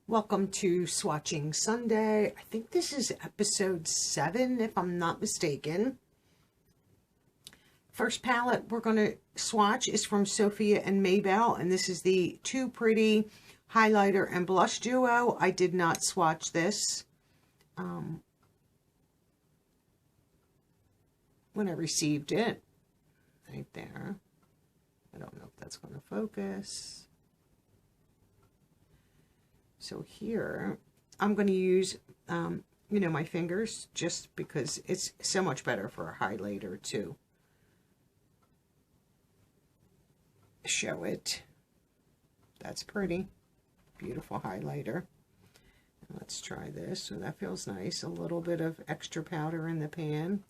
Welcome to Swatching Sunday. I think this is episode 7, if I'm not mistaken. First palette we're going to swatch is from Sophia and Mabelle, and this is the Too Pretty highlighter and blush duo. I did not swatch this when I received it. Right there. I don't know if that's going to focus. So here, I'm going to use, my fingers just because it's so much better for a highlighter to show it. That's pretty. Beautiful highlighter. Let's try this. So that feels nice. A little bit of extra powder in the pan.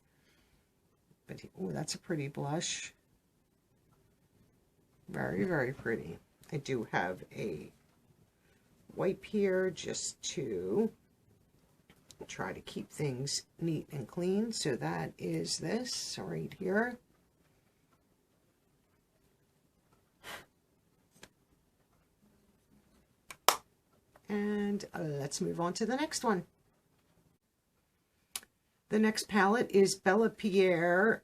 But, oh, that's a pretty blush. Very, very pretty. I do have a wipe here just to try to keep things neat and clean. So that is this right here. And let's move on to the next one. The next palette is Bellapierre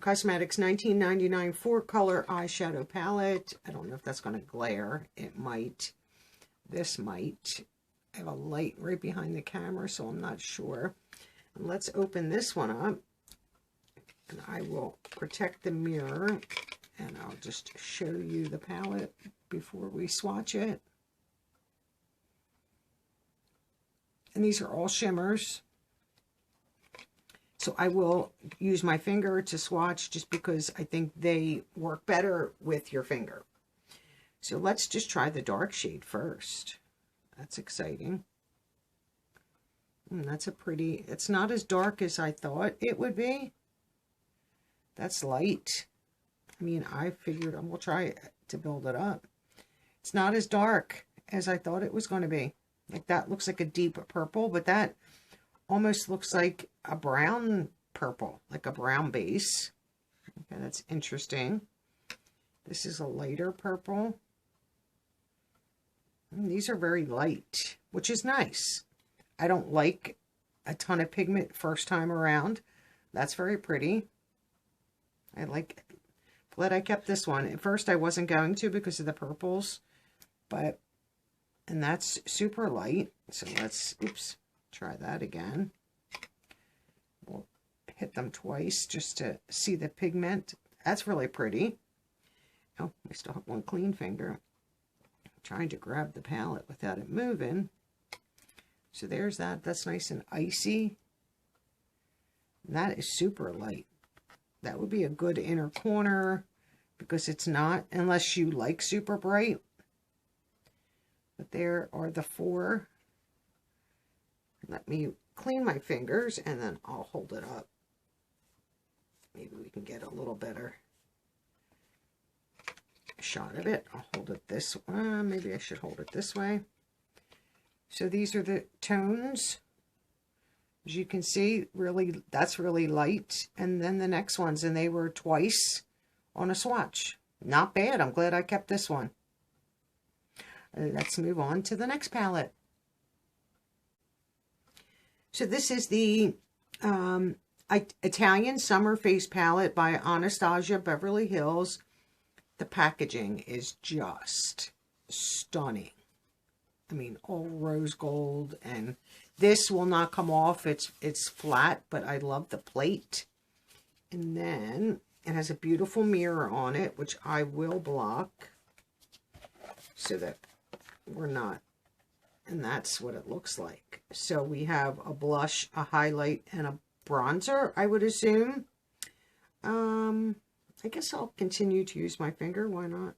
Cosmetics 1999 4-color eyeshadow palette. I don't know if that's going to glare. It might. This might. I have a light right behind the camera, so I'm not sure. And let's open this one up. And I will protect the mirror. And I'll just show you the palette before we swatch it. And these are all shimmers. So I will use my finger to swatch just because I think they work better with your finger. So let's just try the dark shade first. That's exciting. That's a pretty, it's not as dark as I thought it would be. That's light. I mean, I figured we'll try to build it up. It's not as dark as I thought it was going to be. Like that looks like a deep purple, but that almost looks like a brown purple, like a brown base. Okay, that's interesting. This is a lighter purple. And these are very light, which is nice. I don't like a ton of pigment first time around. That's very pretty. I like it. Glad I kept this one. At first I wasn't going to because of the purples, but, and that's super light. So let's, try that again. We'll hit them twice just to see the pigment. That's really pretty. Oh, I still have one clean finger. I'm trying to grab the palette without it moving. So there's that. That's nice and icy. That is super light. That would be a good inner corner because it's not, unless you like super bright. But there are the 4. Let me clean my fingers and then I'll hold it up. Maybe we can get a little better shot of it. I'll hold it this way. Maybe I should hold it this way. So these are the tones. As you can see, really, that's really light. And then the next ones, and they were twice on a swatch. Not bad. I'm glad I kept this one. Let's move on to the next palette. So this is the Italian Summer Face Palette by Anastasia, Beverly Hills. The packaging is just stunning. I mean, all rose gold, and this will not come off. It's flat, but I love the plate. And then it has a beautiful mirror on it, which I will block so that we're not. And that's what it looks like. So we have a blush, a highlight, and a bronzer, I would assume. I guess I'll continue to use my finger. Why not?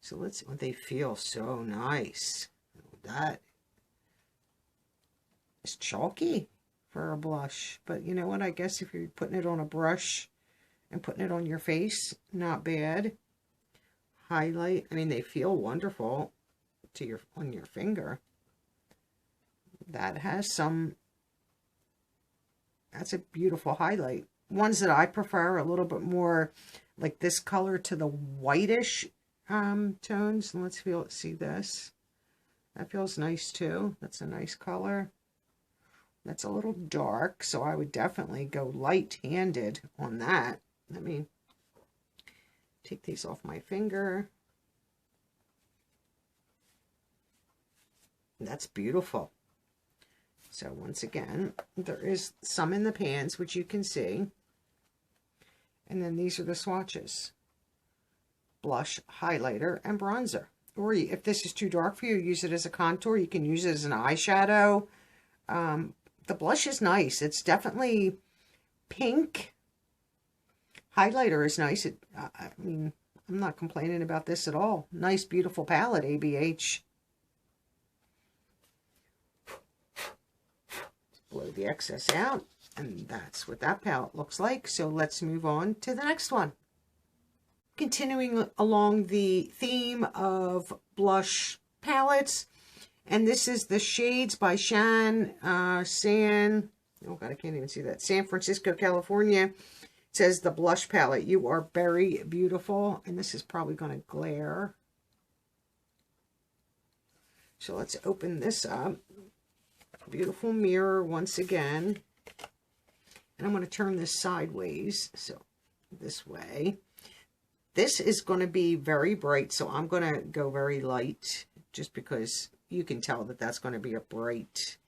So let's, oh, they feel so nice. That is chalky for a blush. But you know what? I guess if you're putting it on a brush and putting it on your face, not bad. Highlight, I mean, they feel wonderful to your, on your finger. That has some, that's a beautiful highlight. Ones that I prefer a little bit more like this color to the whitish tones. And let's see this. That feels nice too. That's a nice color. That's a little dark, so I would definitely go light-handed on that. Let me take these off my finger. That's beautiful. So once again, there is some in the pans, which you can see. And then these are the swatches. Blush, highlighter, and bronzer. Or if this is too dark for you, use it as a contour. You can use it as an eyeshadow. The blush is nice. It's definitely pink. Highlighter is nice. I mean, I'm not complaining about this at all. Nice, beautiful palette, ABH. Blow the excess out. And that's what that palette looks like. So let's move on to the next one. Continuing along the theme of blush palettes, and this is the Shades by Shan, San, oh god, I can't even see that, San Francisco, California. It says the blush palette. You are very beautiful, and this is probably going to glare. So let's open this up. Beautiful mirror once again. And I'm going to turn this sideways, so this way. This is going to be very bright, so I'm going to go very light, just because you can tell that that's going to be a bright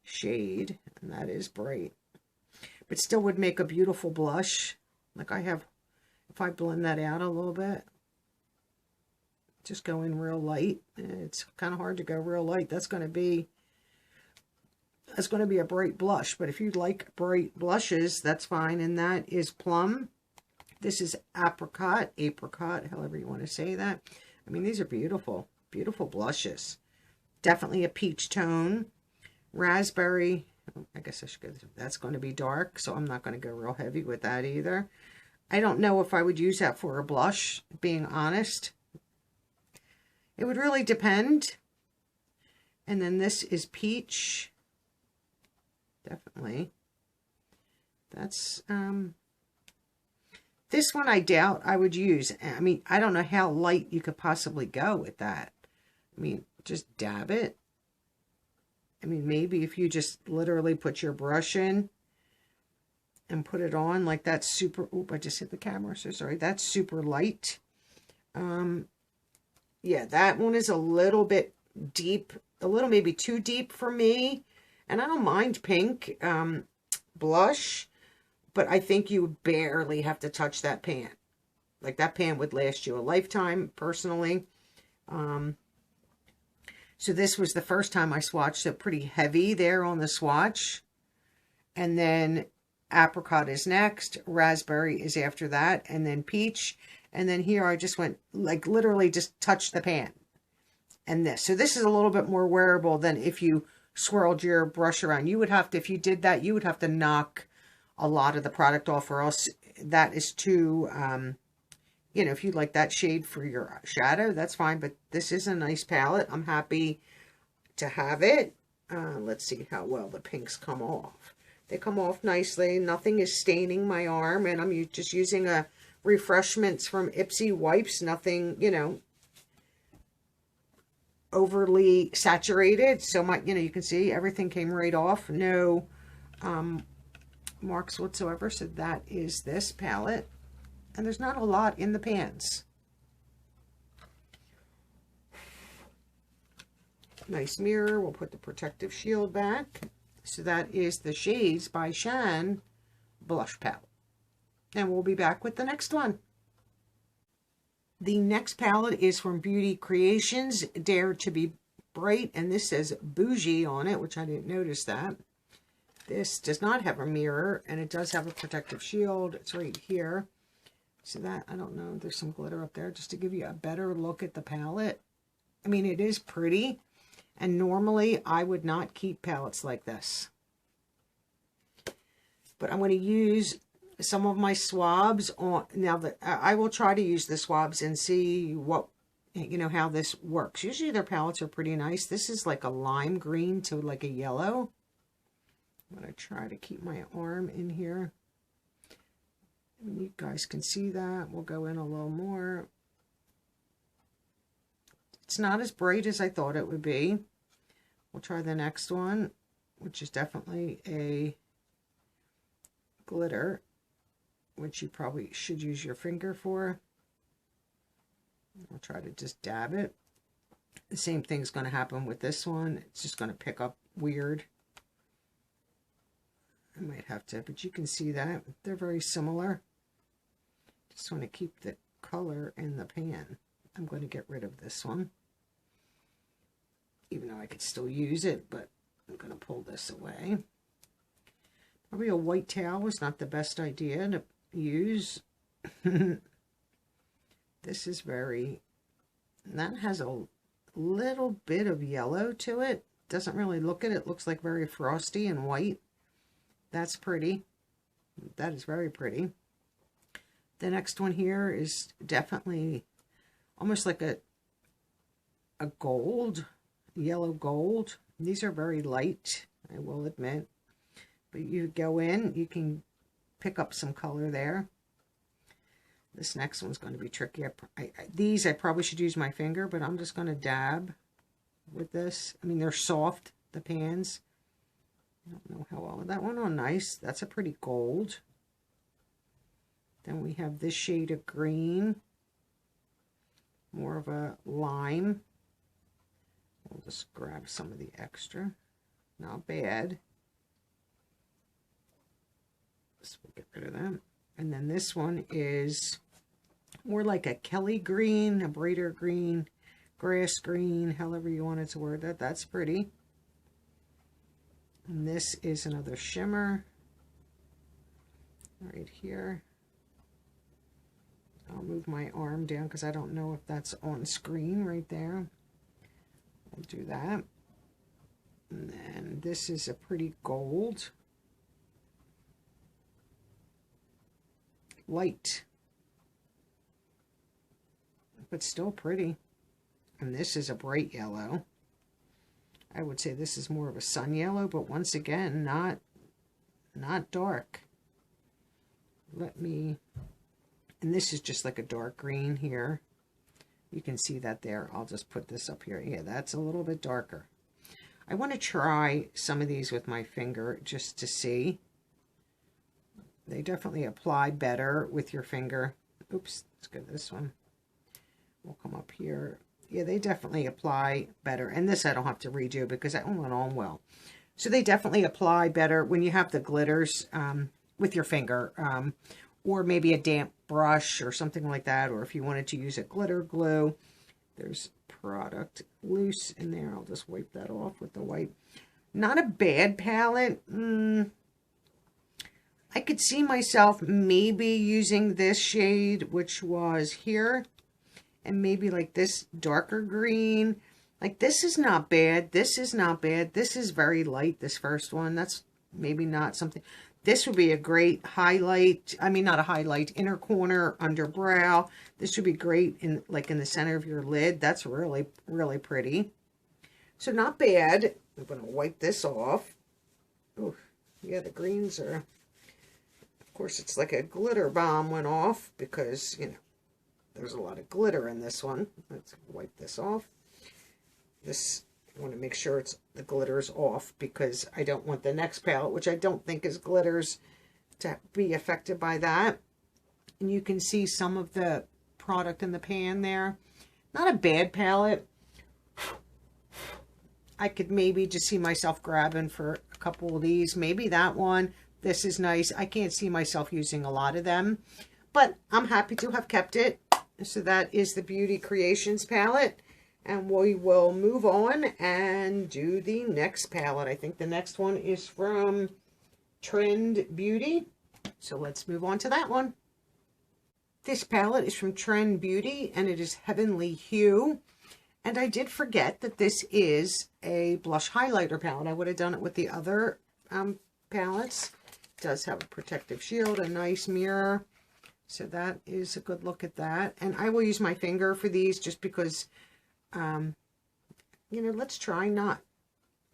shade, and that is bright. But still would make a beautiful blush. Like I have, if I blend that out a little bit, just go in real light. It's kind of hard to go real light. That's going to be a bright blush. But if you like bright blushes, that's fine. And that is Plum. This is apricot, however you want to say that. I mean, these are beautiful, beautiful blushes. Definitely a peach tone. Raspberry, I guess I should go, that's going to be dark, so I'm not going to go real heavy with that either. I don't know if I would use that for a blush, being honest. It would really depend. And then this is peach. Definitely. That's, this one I doubt I would use. I mean, I don't know how light you could possibly go with that. I mean, just dab it. I mean, maybe if you just literally put your brush in and put it on, like that's super, oop, I just hit the camera, so sorry. That's super light. Yeah, that one is a little bit deep, a little maybe too deep for me. And I don't mind pink blush. But I think you barely have to touch that pan. Like that pan would last you a lifetime, personally. So this was the first time I swatched it pretty heavy there on the swatch. And then apricot is next. Raspberry is after that. And then peach. And then here I just went, like literally just touched the pan. And this. So this is a little bit more wearable than if you swirled your brush around. You would have to, if you did that, you would have to knock a lot of the product off, or else that is too, you know, if you like that shade for your shadow, that's fine. But this is a nice palette. I'm happy to have it. Let's see how well the pinks come off. They come off nicely. Nothing is staining my arm, and I'm just using a Refreshments from Ipsy wipes. Nothing, you know, overly saturated. So my, you know, you can see everything came right off. No, marks whatsoever. So that is this palette, and there's not a lot in the pans. Nice mirror. We'll put the protective shield back. So that is the Shades by Shan blush palette, and we'll be back with the next one. The next palette is from Beauty Creations, Dare to Be Bright, and this says Bougie on it, which I didn't notice that. This does not have a mirror, and it does have a protective shield. It's right here. So that, I don't know, there's some glitter up there just to give you a better look at the palette. I mean, it is pretty, and normally I would not keep palettes like this. But I'm going to use some of my swabs on, now that I will try to use the swabs and see what, you know, how this works. Usually their palettes are pretty nice. This is like a lime green to like a yellow. I'm going to try to keep my arm in here. And you guys can see that. We'll go in a little more. It's not as bright as I thought it would be. We'll try the next one, which is definitely a glitter, which you probably should use your finger for. I'll try to just dab it. The same thing's going to happen with this one. It's just going to pick up weird. I might have to, but you can see that. They're very similar. Just want to keep the color in the pan. I'm going to get rid of this one. Even though I could still use it, but I'm going to pull this away. Probably a white towel is not the best idea to use. This is very, that has a little bit of yellow to it. Doesn't really look at it. Looks like very frosty and white. That's pretty. That is very pretty. The next one here is definitely almost like a gold, yellow gold. These are very light, I will admit. But you go in, you can pick up some color there. This next one's going to be tricky. These I probably should use my finger, but I'm just going to dab with this. I mean, they're soft, the pans. I don't know how well that one. Oh, nice. That's a pretty gold. Then we have this shade of green. More of a lime. We'll just grab some of the extra. Not bad. So we'll get rid of that. And then this one is more like a Kelly green, a brighter green, grass green, however you wanted to word that. That's pretty. And this is another shimmer right here. I'll move my arm down because I don't know if that's on screen right there. I'll do that. And then this is a pretty gold. Light. But still pretty. And this is a bright yellow. I would say this is more of a sun yellow, but once again, not dark. And this is just like a dark green here. You can see that there. I'll just put this up here. Yeah, that's a little bit darker. I want to try some of these with my finger just to see. They definitely apply better with your finger. Oops, let's get this one. We'll come up here. Yeah, they definitely apply better. And this I don't have to redo because I went on well. So they definitely apply better when you have the glitters with your finger. Or maybe a damp brush or something like that. Or if you wanted to use a glitter glue. There's product loose in there. I'll just wipe that off with the wipe. Not a bad palette. I could see myself maybe using this shade, which was here. And maybe like this darker green. Like this is not bad. This is not bad. This is very light, this first one. That's maybe not something. This would be a great highlight. I mean, not a highlight, inner corner, under brow. This would be great in like in the center of your lid. That's really, really pretty. So not bad. I'm going to wipe this off. Oh, yeah, the greens are, of course, it's like a glitter bomb went off because, you know, there's a lot of glitter in this one. Let's wipe this off. This, I want to make sure the glitter's off because I don't want the next palette, which I don't think is glitters, to be affected by that. And you can see some of the product in the pan there. Not a bad palette. I could maybe just see myself grabbing for a couple of these. Maybe that one. This is nice. I can't see myself using a lot of them. But I'm happy to have kept it. So that is the Beauty Creations palette. And we will move on and do the next palette. I think the next one is from TrendBeauty. So let's move on to that one. This palette is from TrendBeauty and it is Heavenly Hue. And I did forget that this is a blush highlighter palette. I would have done it with the other palettes. It does have a protective shield, a nice mirror. So that is a good look at that. And I will use my finger for these just because, you know, let's try not.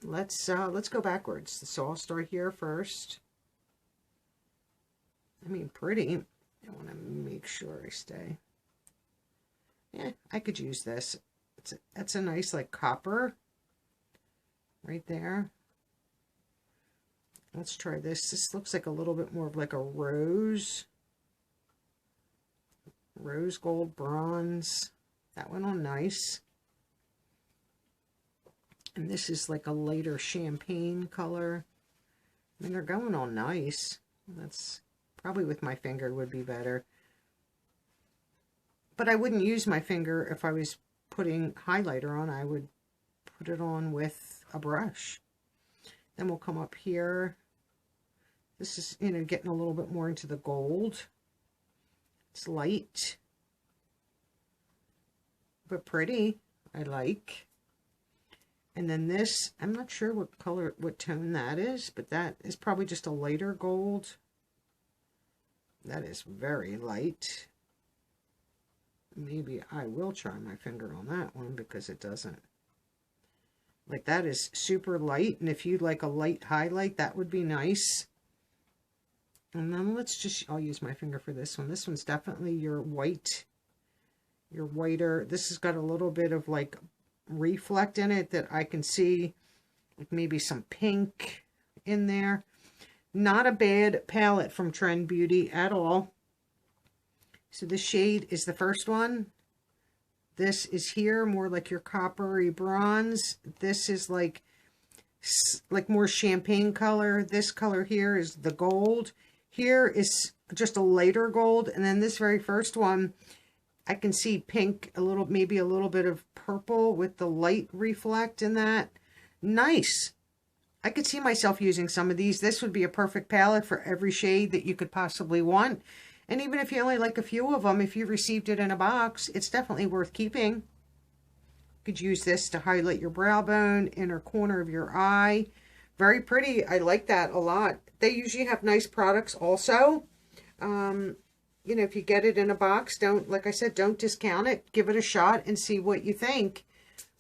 Let's go backwards. So I'll start here first. I mean, pretty. I want to make sure I stay. Yeah, I could use this. That's a nice like copper right there. Let's try this. This looks like a little bit more of like a rose gold bronze. That went on nice. And this is like a lighter champagne color. I mean, they're going on nice. That's probably with my finger would be better. But I wouldn't use my finger if I was putting highlighter on. I would put it on with a brush. Then we'll come up here. This is, you know, getting a little bit more into the gold. It's light, but pretty. I like. And then this, I'm not sure what color, what tone that is, but that is probably just a lighter gold. That is very light. Maybe I will try my finger on that one because it doesn't. Like, that is super light, and if you like a light highlight, that would be nice. And then let's just, I'll use my finger for this one. This one's definitely your white, your whiter. This has got a little bit of like reflect in it that I can see, like maybe some pink in there. Not a bad palette from TrendBeauty at all. So this shade is the first one. This is here, more like your coppery bronze. This is like more champagne color. This color here is the gold. Here is just a lighter gold. And then this very first one, I can see pink, a little, maybe a little bit of purple with the light reflect in that. Nice. I could see myself using some of these. This would be a perfect palette for every shade that you could possibly want. And even if you only like a few of them, if you received it in a box, it's definitely worth keeping. You could use this to highlight your brow bone, inner corner of your eye. Very pretty. I like that a lot. They usually have nice products also. You know, if you get it in a box, don't, like I said, don't discount it. Give it a shot and see what you think.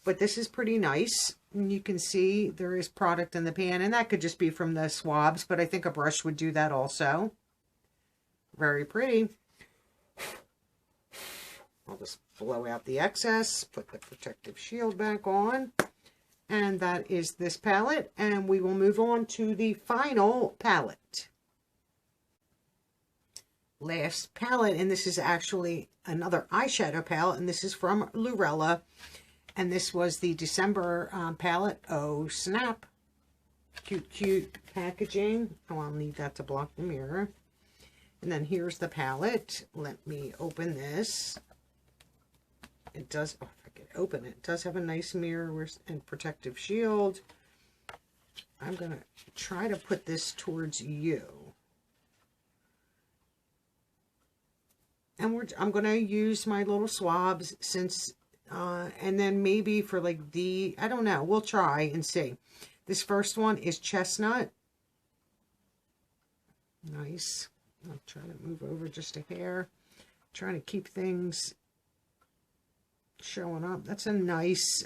But this is pretty nice. And you can see there is product in the pan. And that could just be from the swabs, but I think a brush would do that also. Very pretty. I'll just blow out the excess, put the protective shield back on. And that is this palette. And we will move on to the final palette. Last palette, and this is actually another eyeshadow palette, and this is from Lurella. And this was the December palette. Oh, snap. Cute, cute packaging. Oh, I'll need that to block the mirror. And then here's the palette. Let me open this. It does, oh, if I could open it, it does have a nice mirror and protective shield. I'm going to try to put this towards you. And I'm going to use my little swabs since, and then maybe for like the, I don't know, we'll try and see. This first one is Chestnut. Nice. I'll try to move over just a hair. Trying to keep things showing up. That's a nice,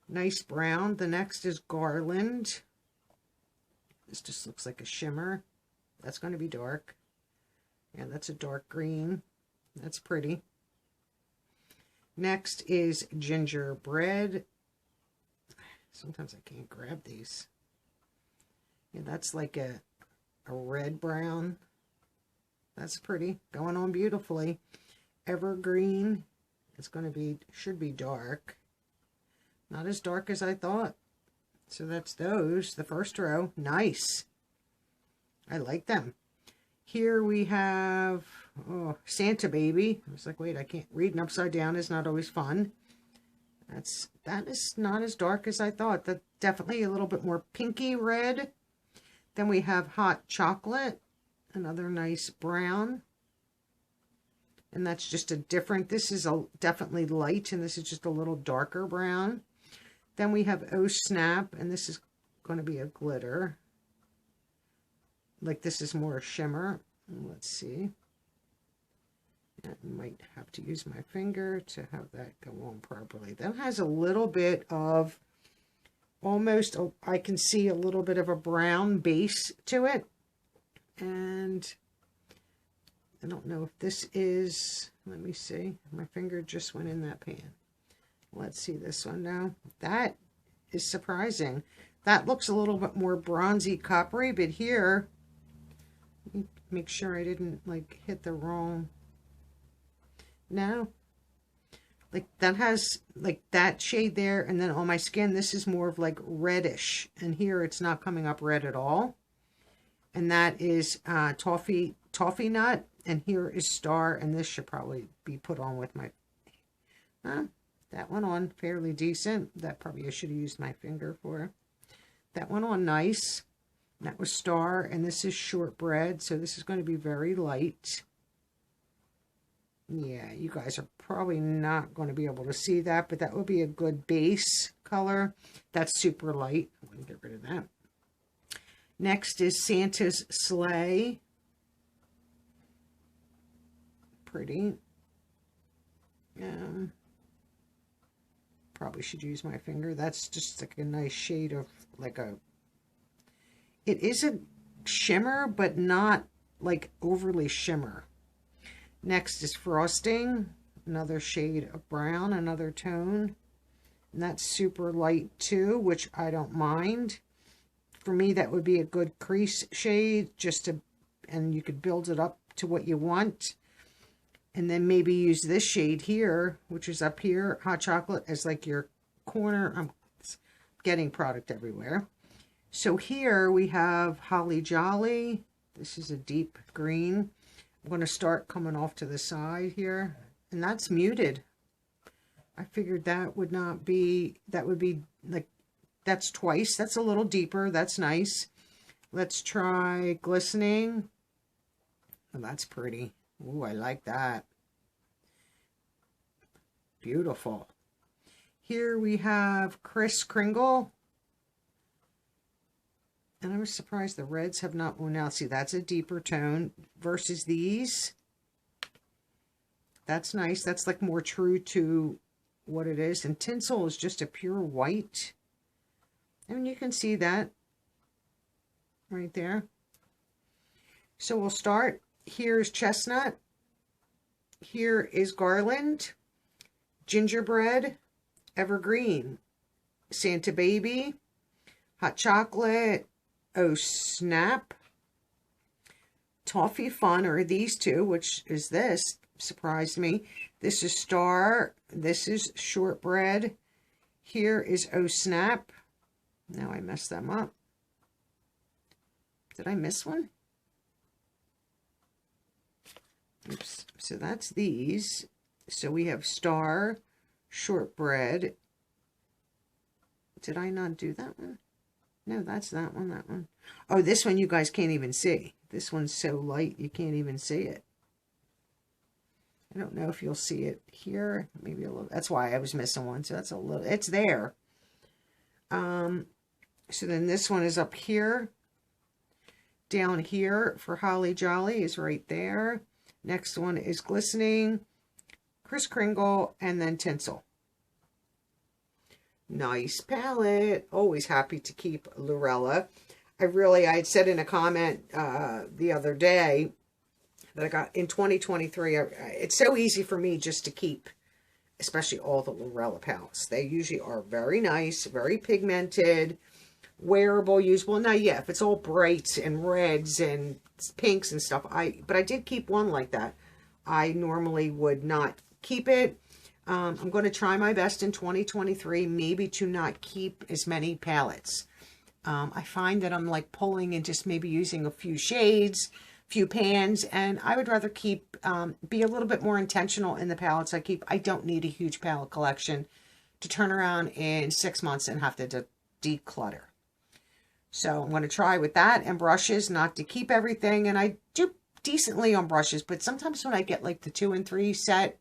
nice brown. The next is Garland. This just looks like a shimmer. That's going to be dark. Yeah, that's a dark green. That's pretty. Next is Gingerbread. Sometimes I can't grab these. Yeah, that's like a red brown. That's pretty. Going on beautifully. Evergreen. It's going to be, should be dark. Not as dark as I thought. So that's those. The first row. Nice. I like them. Here we have, oh, Santa Baby. I was like, wait, I can't. Reading upside down is not always fun. That is not as dark as I thought. That definitely a little bit more pinky red. Then we have Hot Chocolate. Another nice brown. And that's just a different, this is a definitely light, and this is just a little darker brown. Then we have Oh Snap, and this is going to be a glitter. Like this is more a shimmer. Let's see. I might have to use my finger to have that go on properly. That has a little bit of almost, I can see a little bit of a brown base to it. And I don't know if this is, let me see. My finger just went in that pan. Let's see this one now. That is surprising. That looks a little bit more bronzy coppery, but here, make sure I didn't like hit the wrong. No, like that has like that shade there, and then on my skin this is more of like reddish, and here it's not coming up red at all. And that is toffee nut, and here is star, and this should probably be put on with my that went on fairly decent. That probably I should have used my finger for. That went on nice. That was star, and this is shortbread, so this is going to be very light. Yeah, you guys are probably not going to be able to see that, but that would be a good base color. That's super light. I'm going to get rid of that. Next is Santa's Sleigh. Pretty. Probably should use my finger. That's just like a nice shade of like a... It is a shimmer, but not like overly shimmer. Next is Frosting, another shade of brown, another tone. And that's super light too, which I don't mind. For me, that would be a good crease shade, just to, and you could build it up to what you want. And then maybe use this shade here, which is up here, Hot Chocolate, as like your corner. I'm getting product everywhere. So here we have Holly Jolly. This is a deep green. I'm going to start coming off to the side here, and that's muted. I figured that would not be, that would be like, that's twice. That's a little deeper. That's nice. Let's try Glistening. Oh, that's pretty. Ooh, I like that. Beautiful. Here we have Kris Kringle. And I was surprised the reds have not, well now see that's a deeper tone versus these. That's nice. That's like more true to what it is. And Tinsel is just a pure white. I mean, you can see that right there. So we'll start. Here's Chestnut. Here is Garland. Gingerbread. Evergreen. Santa Baby. Hot Chocolate. Oh Snap. Toffee Fun are these two, which is this. Surprised me. This is Star. This is Shortbread. Here is Oh Snap. Now I messed them up. Did I miss one? Oops. So that's these. So we have Star, Shortbread. Did I not do that one? No, that's that one, that one. Oh, this one you guys can't even see. This one's so light you can't even see it. I don't know if you'll see it here. Maybe a little. That's why I was missing one. So that's a little. It's there. So then this one is up here. Down here for Holly Jolly is right there. Next one is Glistening, Kris Kringle, and then Tinsel. Nice palette. Always happy to keep Lurella. I had said in a comment the other day that I got in 2023. It's so easy for me just to keep, especially all the Lurella palettes. They usually are very nice, very pigmented, wearable, usable. Now, yeah, if it's all brights and reds and pinks and stuff, but I did keep one like that. I normally would not keep it. I'm going to try my best in 2023, maybe to not keep as many palettes. I find that I'm like pulling and just maybe using a few shades, few pans, and I would rather keep, be a little bit more intentional in the palettes I keep. I don't need a huge palette collection to turn around in 6 months and have to declutter. So I'm going to try with that and brushes, not to keep everything. And I do decently on brushes, but sometimes when I get like the 2 and 3 set,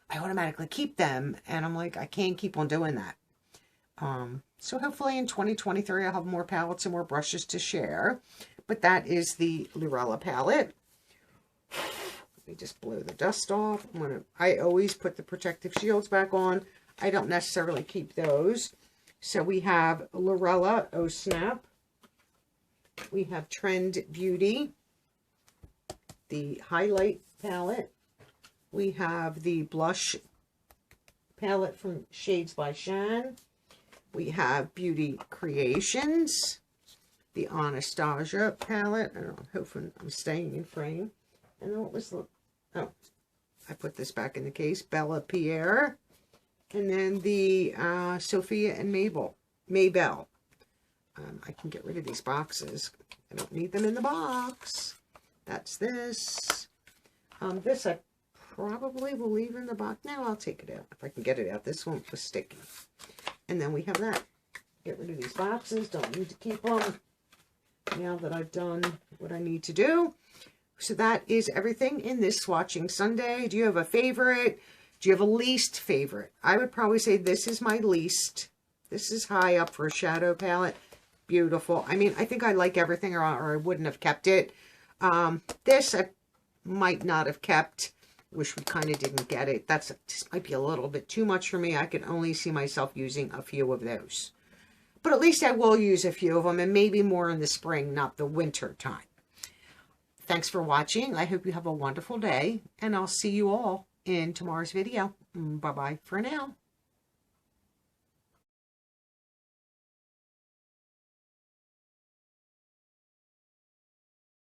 I automatically keep them, and I'm like, I can't keep on doing that. So hopefully in 2023, I'll have more palettes and more brushes to share. But that is the Lurella palette. Let me just blow the dust off. I always put the protective shields back on. I don't necessarily keep those. So we have Lurella Oh Snap. We have TrendBeauty, the highlight palette. We have the blush palette from Shades by Shan. We have Beauty Creations, the Anastasia palette. I don't know, hopefully I'm staying in frame. And then what was the, oh, I put this back in the case, Bellapierre. And then the Sophia and Mabelle. I can get rid of these boxes. I don't need them in the box. That's this. This I probably will leave in the box. No, I'll take it out if I can get it out. This one was sticky. And then we have that. Get rid of these boxes. Don't need to keep them now that I've done what I need to do. So that is everything in this Swatching Sunday. Do you have a favorite? Do you have a least favorite? I would probably say this is my least. This is high up for a shadow palette. Beautiful. I mean, I think I like everything, or I wouldn't have kept it. This I might not have kept. Wish we kind of didn't get it. This might be a little bit too much for me. I can only see myself using a few of those. But at least I will use a few of them, and maybe more in the spring, not the winter time. Thanks for watching. I hope you have a wonderful day, and I'll see you all in tomorrow's video. Bye-bye for now.